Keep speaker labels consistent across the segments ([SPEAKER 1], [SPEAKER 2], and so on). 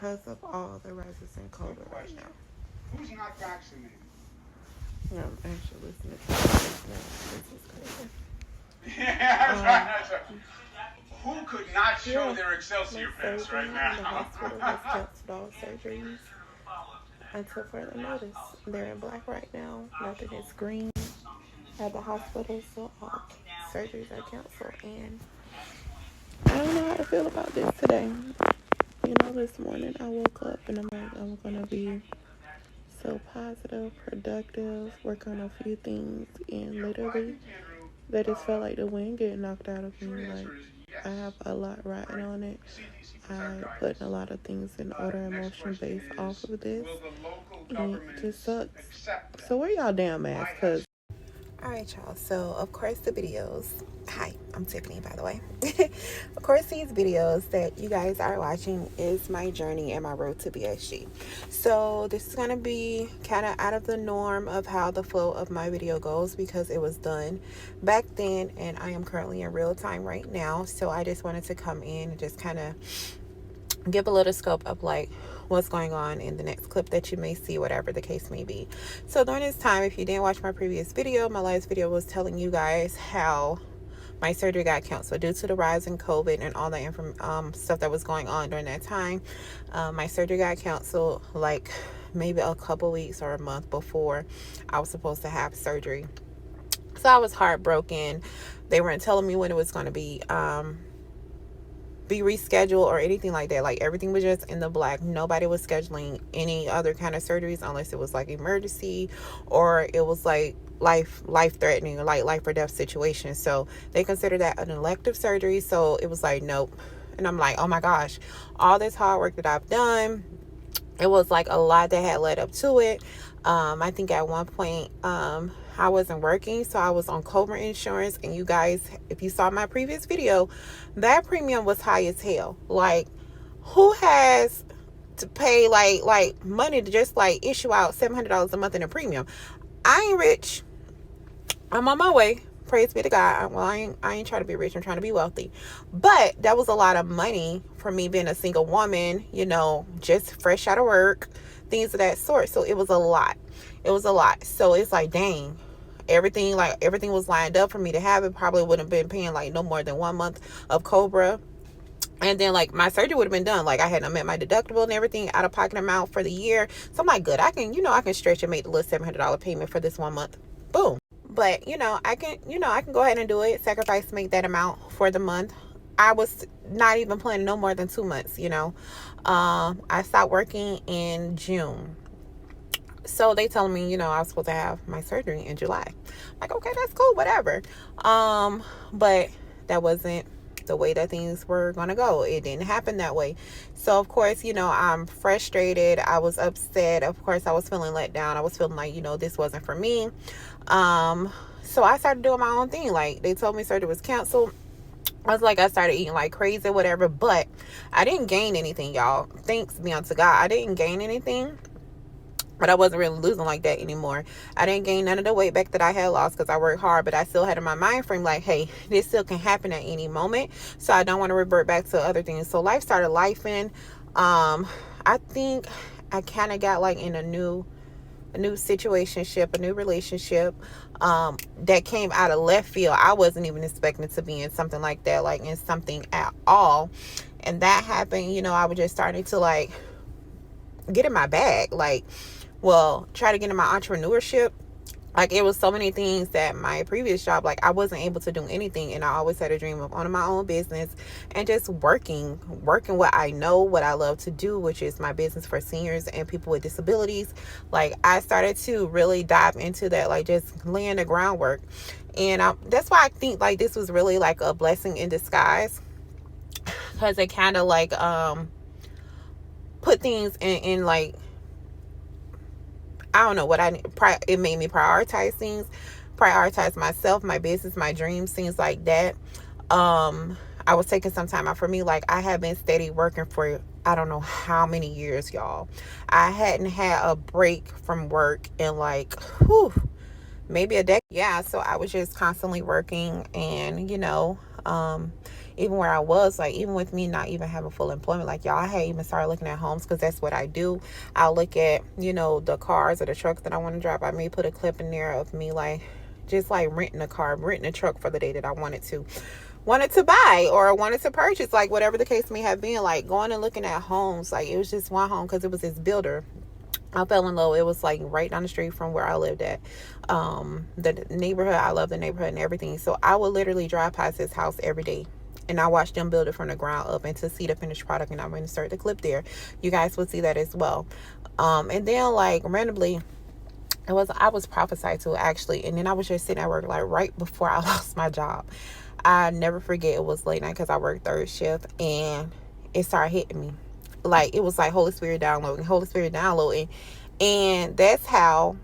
[SPEAKER 1] because of all the rises in COVID right now.
[SPEAKER 2] Who's not vaccinated?
[SPEAKER 1] I'm actually listening to this now. This is crazy.
[SPEAKER 2] Yeah, that's right. Who could not show their Excelsior
[SPEAKER 1] My
[SPEAKER 2] pins
[SPEAKER 1] surgery
[SPEAKER 2] right now?
[SPEAKER 1] in the hospital has canceled all surgeries until further notice. They're in black right now. Nothing is green at the hospital, so all surgeries are canceled. And I don't know how to feel about this today. You know, this morning I woke up and I'm like, I'm gonna be so positive, productive, work on a few things, and literally they just felt like the wind getting knocked out of me. Like, I have a lot riding on it. I put a lot of things in order and motion based off of this, and it just sucks. So wear y'all damn masks, cause alright, y'all, so of course the videos, hi, I'm Tiffany, by the way. Of course these videos that you guys are watching is my journey and my road to Vsg. So this is going to be kind of out of the norm of how the flow of my video goes, because it was done back then and I am currently in real time right now. So I just wanted to come in and just kind of give a little scope of like what's going on in the next clip that you may see, whatever the case may be. So during this time, if you didn't watch my previous video, my last video was telling you guys how my surgery got canceled due to the rise in COVID and all the stuff that was going on during that time. My surgery got canceled like maybe a couple weeks or a month before I was supposed to have surgery. So I was heartbroken. They weren't telling me when it was going to be rescheduled or anything like that. Like, everything was just in the black. Nobody was scheduling any other kind of surgeries unless it was like emergency or it was like life threatening or like life or death situation. So they considered that an elective surgery. So it was like, nope. And I'm like, oh my gosh, all this hard work that I've done, it was like a lot that had led up to it. I think at one point I wasn't working, so I was on Cobra insurance, and you guys, if you saw my previous video, that premium was high as hell. Like, who has to pay like money to just like issue out $700 a month in a premium? I ain't rich. I'm on my way. Praise be to God. Well, I ain't trying to be rich. I'm trying to be wealthy. But that was a lot of money for me being a single woman, you know, just fresh out of work, things of that sort. So it was a lot. So it's like, dang, everything was lined up for me to have it. Probably wouldn't have been paying like no more than 1 month of Cobra. And then like my surgery would have been done. Like, I hadn't met my deductible and everything, out of pocket amount for the year. So I'm like, good, I can stretch and make the little $700 payment for this 1 month. Boom. But I can go ahead and do it, sacrifice to make that amount for the month. I was not even planning no more than 2 months, I stopped working in June. So they telling me, I was supposed to have my surgery in July. I'm like, okay, that's cool, whatever. But that wasn't the way that things were going to go. It didn't happen that way. So of course, I'm frustrated. I was upset. Of course, I was feeling let down. I was feeling like, this wasn't for me. So I started doing my own thing. Like, they told me surgery was canceled. I started eating like crazy, whatever, but I didn't gain anything, y'all. Thanks be unto God. I didn't gain anything. But I wasn't really losing like that anymore. I didn't gain none of the weight back that I had lost because I worked hard. But I still had in my mind frame like, hey, this still can happen at any moment. So I don't want to revert back to other things. So life started lifing. I think I kind of got like in a new situationship, a new relationship that came out of left field. I wasn't even expecting to be in something like that, like in something at all. And that happened, I was just starting to like get in my bag, try to get in my entrepreneurship. Like, it was so many things that my previous job, like, I wasn't able to do anything. And I always had a dream of owning my own business and just working what I know, what I love to do, which is my business for seniors and people with disabilities. Like, I started to really dive into that, like, just laying the groundwork. And that's why I think, like, this was really, like, a blessing in disguise. Because it kind of, like, put things in like, I don't know what it made me prioritize myself, my business, my dreams, things like that. I was taking some time out for me. Like, I have been steady working for I don't know how many years, y'all. I hadn't had a break from work in like maybe a decade. Yeah, so I was just constantly working, and even where I was, like, even with me not even having full employment, like, y'all, I had even started looking at homes, because that's what I do. I'll look at, the cars or the trucks that I want to drive. I may put a clip in there of me, like, just like renting a car, renting a truck for the day that I wanted to buy or wanted to purchase, like, whatever the case may have been, like, going and looking at homes. Like, it was just one home, because it was this builder. I fell in love. It was like right down the street from where I lived at. The neighborhood, I love the neighborhood and everything. So I would literally drive past his house every day. And I watched them build it from the ground up, and to see the finished product. And I'm going to insert the clip there. You guys will see that as well. And then, like, randomly, I was prophesied to, actually. And then I was just sitting at work, like, right before I lost my job. I never forget, it was late night, because I worked third shift, and it started hitting me. Like, it was like Holy Spirit downloading. And that's how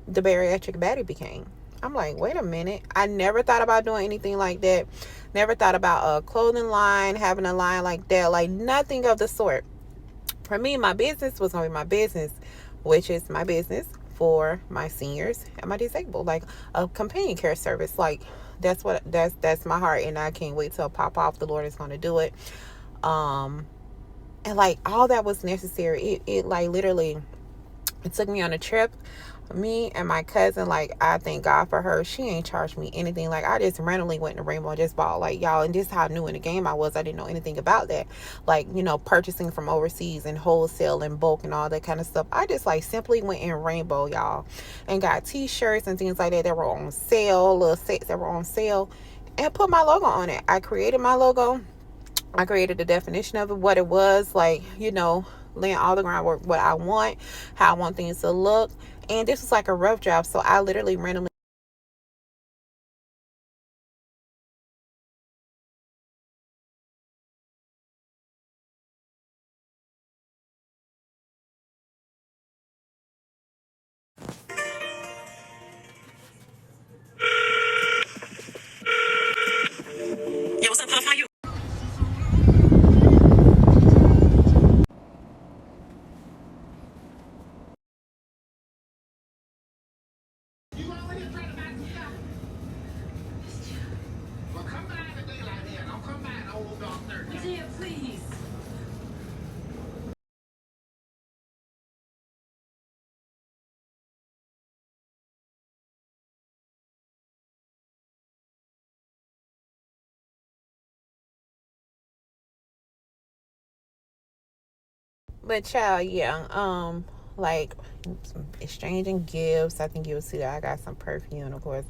[SPEAKER 1] the bariatric baddie became. I'm like, wait a minute. I never thought about doing anything like that. Never thought about a clothing line, having a line like that. Like, nothing of the sort. For me, my business was going to be my business, which is my business for my seniors and my disabled, like a companion care service. Like, that's my heart, and I can't wait till it pop off. The Lord is going to do it. And like, all that was necessary. It like, literally, it took me on a trip. Me and my cousin, like, I thank God for her. She ain't charged me anything. Like, I just randomly went to Rainbow and just bought, like, y'all, and this is how new in the game I was. I didn't know anything about that. Like, purchasing from overseas and wholesale and bulk and all that kind of stuff. I just, like, simply went in Rainbow, y'all, and got t-shirts and things like that were on sale, little sets that were on sale, and put my logo on it. I created my logo. I created the definition of it, what it was, like, laying all the groundwork, what I want, how I want things to look. And this was like a rough draft. So I literally randomly. Yeah, what's up, Puff? How you?
[SPEAKER 2] You already trying to back me up. Well, come by in the daylight here. Don't come by in the old dark 30. Isaiah, please.
[SPEAKER 1] But child, yeah, like, exchanging gifts. I think you'll see that I got some perfume, of course.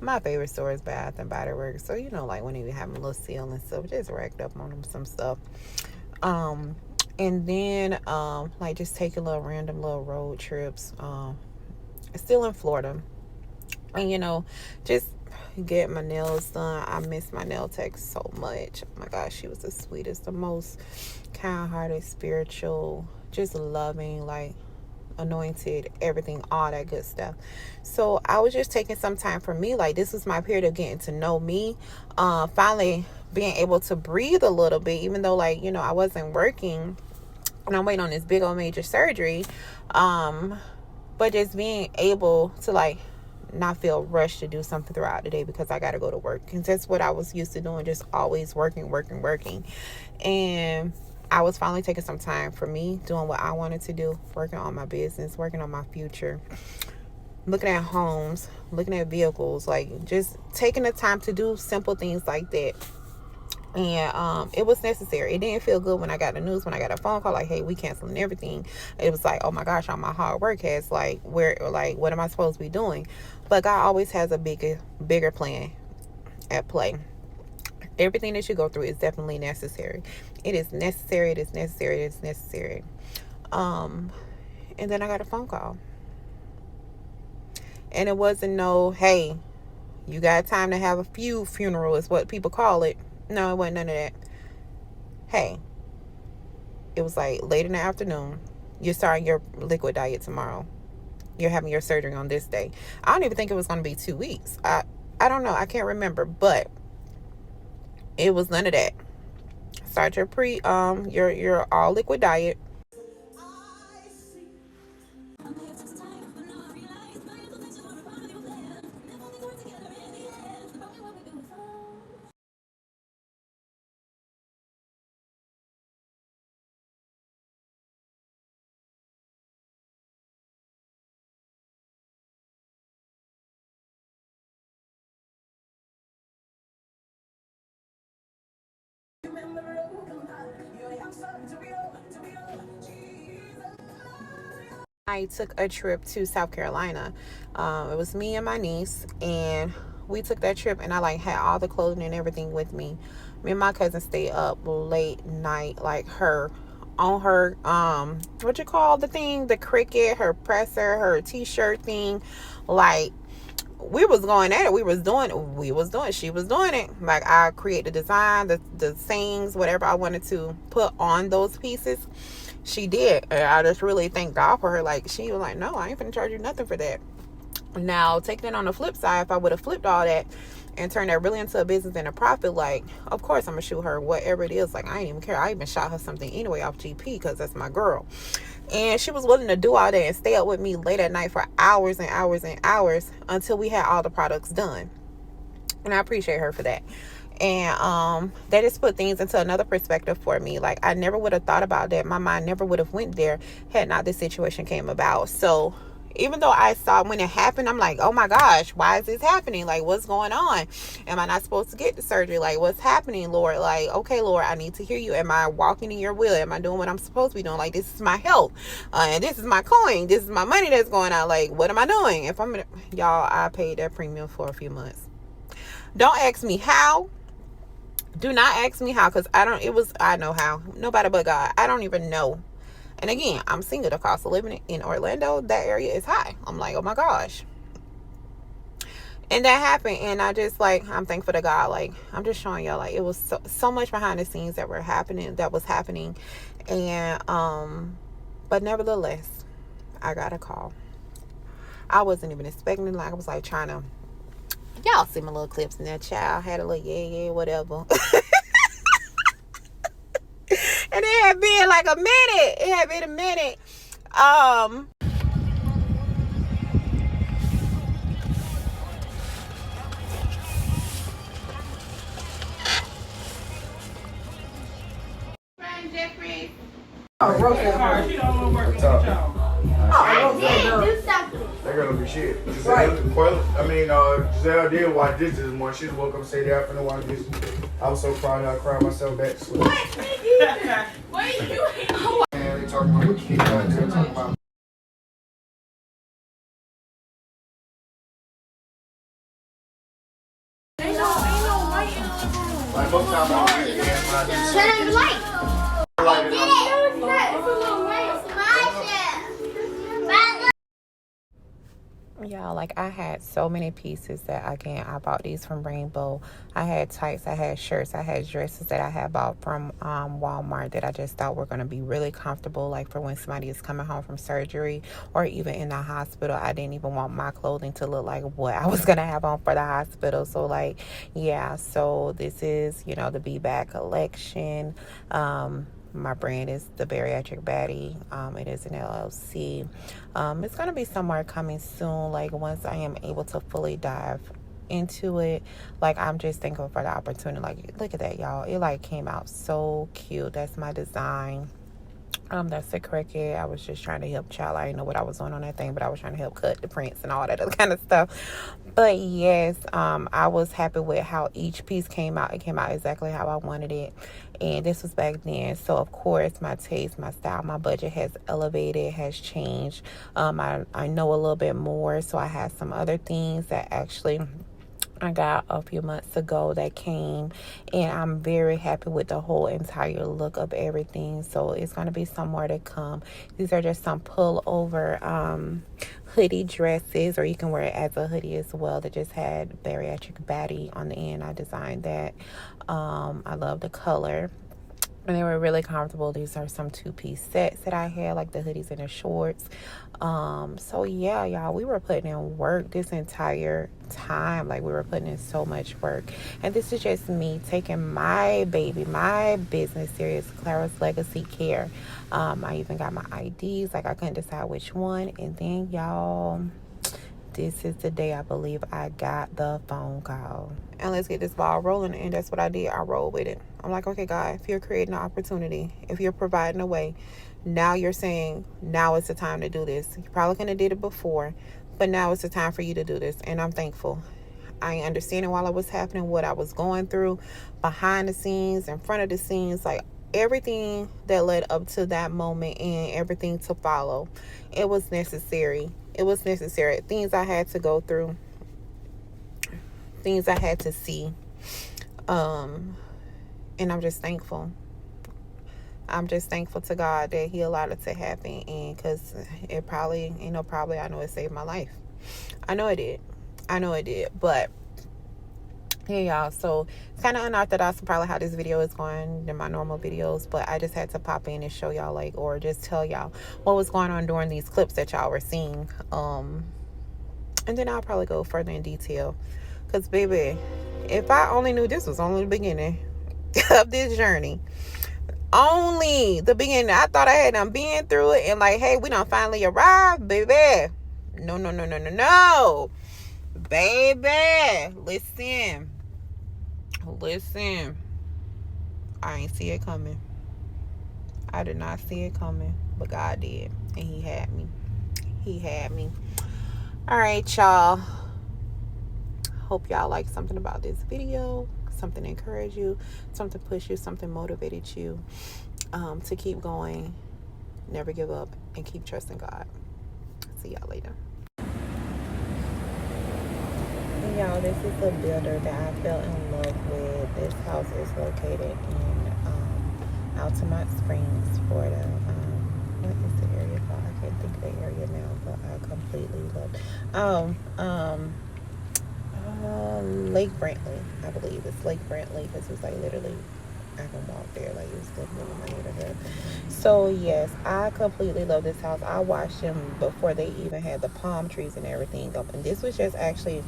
[SPEAKER 1] My favorite store is Bath and Body Works. So, like, when you have a little sale and stuff, just racked up on them some stuff. And then, like, just taking little random little road trips. Still in Florida. And, just get my nails done. I miss my nail tech so much. Oh my gosh, she was the sweetest, the most kind-hearted, spiritual, just loving, like, anointed, everything, all that good stuff. So I was just taking some time for me. Like, this was my period of getting to know me. Finally being able to breathe a little bit, even though, like, I wasn't working and I'm waiting on this big old major surgery. But just being able to, like, not feel rushed to do something throughout the day because I got to go to work. Because that's what I was used to doing, just always working. And I was finally taking some time for me, doing what I wanted to do, working on my business, working on my future, looking at homes, looking at vehicles, like, just taking the time to do simple things like that. And it was necessary. It didn't feel good when I got the news, when I got a phone call like, hey, we canceling everything. It was like, oh my gosh, all my hard work has, like, what am I supposed to be doing? But God always has a bigger plan at play. Everything that you go through is definitely necessary. It is necessary. It is necessary. It is necessary. And then I got a phone call, and it wasn't no, hey, you got time to have a few funeral, is what people call it. No, it wasn't none of that. Hey, it was like late in the afternoon. You're starting your liquid diet tomorrow. You're having your surgery on this day. I don't even think it was going to be 2 weeks. I don't know. I can't remember, but it was none of that. Start your all liquid diet. I took a trip to South Carolina. It was me and my niece, and we took that trip, and I like had all the clothing and everything with me. Me and my cousin stayed up late night, like her on her what you call the thing, the cricket, her presser, her t-shirt thing, like we was going at it. She was doing it. Like I create the design, the sayings, whatever I wanted to put on those pieces. She did. And I just really thank God for her. Like she was like, no, I ain't finna charge you nothing for that. Now, taking it on the flip side, if I would have flipped all that and turned that really into a business and a profit, like, of course I'm gonna shoot her whatever it is. Like, I ain't even care. I even shot her something anyway off GP because that's my girl. And she was willing to do all that and stay up with me late at night for hours and hours and hours until we had all the products done. And I appreciate her for that. And that just put things into another perspective for me. Like I never would have thought about that. My mind never would have went there had not this situation came about. So even though I saw when it happened, I'm like, oh my gosh, why is this happening? Like, what's going on? Am I not supposed to get the surgery? Like, what's happening, Lord? Like, okay, Lord, I need to hear you. Am I walking in your will? Am I doing what I'm supposed to be doing? Like, this is my health. And this is my coin. This is my money that's going out. Like, what am I doing? Y'all, I paid that premium for a few months. Don't ask me how. Do not ask me how, because I know how. Nobody but God. I don't even know. And again, I'm single. The cost of living in Orlando, that area is high. I'm like, oh my gosh. And that happened. And I just I'm thankful to God. Like, I'm just showing y'all, like, it was so much behind the scenes that was happening. And, but nevertheless, I got a call. I wasn't even expecting it. Like, I was like trying to, y'all see my little clips in that child. Had a little, yeah, whatever. And it had been like a minute. It had been a minute. Jeffrey.
[SPEAKER 3] Oh, Rosa.
[SPEAKER 2] She don't want to work with y'all.
[SPEAKER 3] Oh, Rosa.
[SPEAKER 4] Do something.
[SPEAKER 5] They're gonna be shit.
[SPEAKER 3] Right.
[SPEAKER 5] Giselle did watch this morning. She woke up and said that afternoon watch this. I was so proud I cried myself back to sleep.
[SPEAKER 4] What are you doing?
[SPEAKER 5] Man, they talking about what you got. They're talking about.
[SPEAKER 4] Ain't no light in the room.
[SPEAKER 5] Like most times I do it, when I do
[SPEAKER 4] Turn on the light.
[SPEAKER 5] light it up.
[SPEAKER 4] No, it's not. It's a little light. It's my shit.
[SPEAKER 1] Y'all, like I had so many pieces that I bought these from Rainbow. I had tights, I had shirts, I had dresses that I had bought from Walmart that I just thought were going to be really comfortable, like for when somebody is coming home from surgery or even in the hospital. I didn't even want my clothing to look like what I was going to have on for the hospital. So like, yeah, so this is, the Be Back collection. My brand is the Bariatric Baddie. It is an LLC. It's going to be somewhere coming soon, like once I am able to fully dive into it. Like, I'm just thankful for the opportunity. Like, look at that, y'all. It like came out so cute. That's my design. That's the cricket. I was just trying to help child. I didn't know what I was doing on that thing, but I was trying to help cut the prints and all that other kind of stuff. But yes, I was happy with how each piece came out. It came out exactly how I wanted it. And this was back then. So of course, my taste, my style, my budget has elevated, has changed. I know a little bit more. So I have some other things that actually I got a few months ago that came, and I'm very happy with the whole entire look of everything. So it's going to be some more to come. These are just some pullover hoodie dresses, or you can wear it as a hoodie as well, that just had Bariatric Baddie on the end. I designed that. I love the color. And they were really comfortable. These are some 2-piece sets that I had, like the hoodies and the shorts. So yeah, y'all, we were putting in work this entire time. Like, we were putting in so much work. And this is just me taking my baby, my business serious, Clara's Legacy Care. I even got my IDs. Like, I couldn't decide which one. And then, y'all, this is the day I believe I got the phone call. And let's get this ball rolling. And that's what I did. I rolled with it. I'm like, okay, God, if you're creating an opportunity, if you're providing a way, now you're saying, now is the time to do this. You probably couldn't have did it before, but now it's the time for you to do this. And I'm thankful. I ain't understanding while it was happening, what I was going through, behind the scenes, in front of the scenes, like everything that led up to that moment and everything to follow. It was necessary. It was necessary. Things I had to go through, things I had to see. And I'm just thankful. I'm just thankful to God that he allowed it to happen. And because it probably, I know it saved my life. I know it did. But yeah, y'all. So it's kind of unorthodox probably how this video is going than my normal videos. But I just had to pop in and show y'all, like, or just tell y'all what was going on during these clips that y'all were seeing. And then I'll probably go further in detail. Because, baby, if I only knew this was only the beginning of this journey. Only the beginning. I thought I had done been through it and like, hey, we done finally arrived, baby. No. Baby, listen. I ain't see it coming. I did not see it coming, but God did. And he had me. All right, y'all. Hope y'all like something about this video. Something encouraged you, something pushed you, something motivated you to keep going, never give up, and keep trusting God. See y'all later. And y'all, this is the builder that I fell in love with. This house is located in Altamont Springs, Florida. What is the area called? I can't think of the area now, but I completely love it. Lake Brantley, I believe it's Lake Brantley, because it's like literally I can walk there, like it's literally in my neighborhood. So yes, I completely love this house. I watched them before they even had the palm trees and everything up, and this was just actually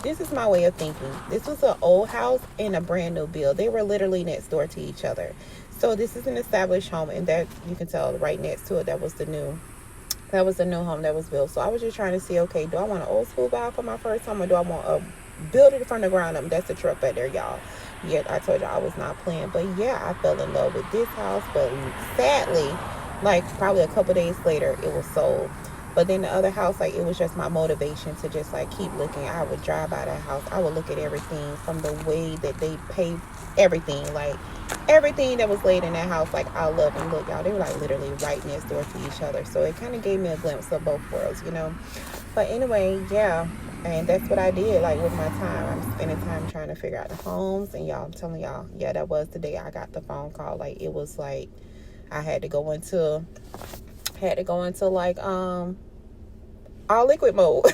[SPEAKER 1] this is my way of thinking. This was an old house and a brand new build. They were literally next door to each other. So this is an established home, and that you can tell right next to it that was the new home that was built. So I was just trying to see, okay, do I want an old school vibe for my first home, or do I want to build it from the ground up? That's the truck right there, y'all. Yeah, I told y'all I was not playing. But yeah, I fell in love with this house. But sadly, like probably a couple days later, it was sold. But then the other house, like, it was just my motivation to just like keep looking. I would drive by that house. I would look at everything from the way that they paved everything, like everything that was laid in that house. Like, I love and look, y'all, they were like literally right next door to each other. So it kind of gave me a glimpse of both worlds, you know. But anyway, yeah, and that's what I did. Like, with my time, I'm spending time trying to figure out the homes. And y'all, I'm telling y'all, yeah, that was the day I got the phone call. Like, it was like I had to go into like all liquid mode.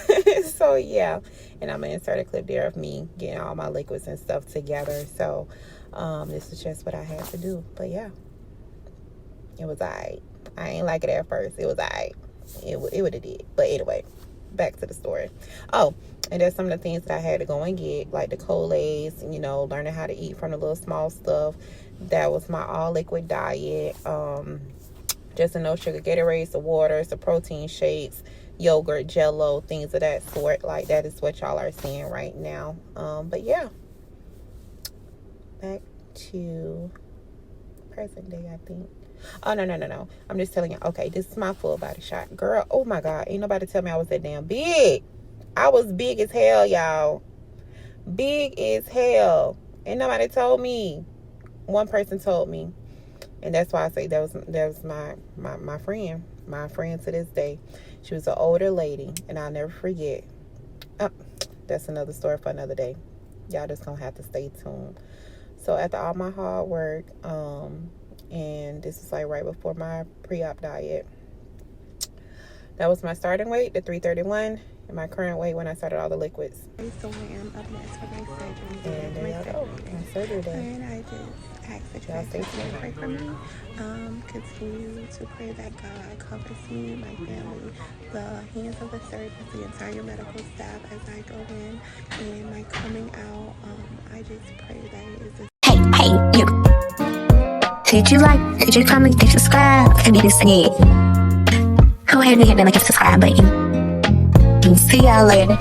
[SPEAKER 1] So yeah, and I'm gonna insert a clip there of me getting all my liquids and stuff together. So this is just what I had to do. But yeah, it was alright. I ain't like it at first. It was alright. It would have did. But anyway, back to the story. Oh, and there's some of the things that I had to go and get, like the Colays, you know, learning how to eat from the little small stuff. That was my all liquid diet. Just a no sugar Gatorades, the waters, the protein shakes, yogurt, jello, things of that sort. Like, that is what y'all are seeing right now. But yeah, back to present day, I think. Oh, no. I'm just telling you. Okay, this is my full body shot. Girl, oh my God. Ain't nobody tell me I was that damn big. I was big as hell, y'all. Big as hell. Ain't nobody told me. One person told me. And that's why I say that was my friend. My friend to this day. She was an older lady. And I'll never forget. That's another story for another day. Y'all just gonna have to stay tuned. So after all my hard work, and this is like right before my pre-op diet, that was my starting weight, the 331, and my current weight when I started all the liquids.
[SPEAKER 6] So I am up next for my surgery.
[SPEAKER 1] And there y'all go, my surgery day.
[SPEAKER 6] And I just ask that you guys continue to pray for me. Continue to pray that God covers me, my family, the hands of the surgeons, the entire medical staff as I go in and my coming out. I just pray that it is a
[SPEAKER 7] Hey, you. Did you like, did you comment, did you subscribe? I mean, it's me. Go ahead and hit the like and subscribe button. And see y'all later.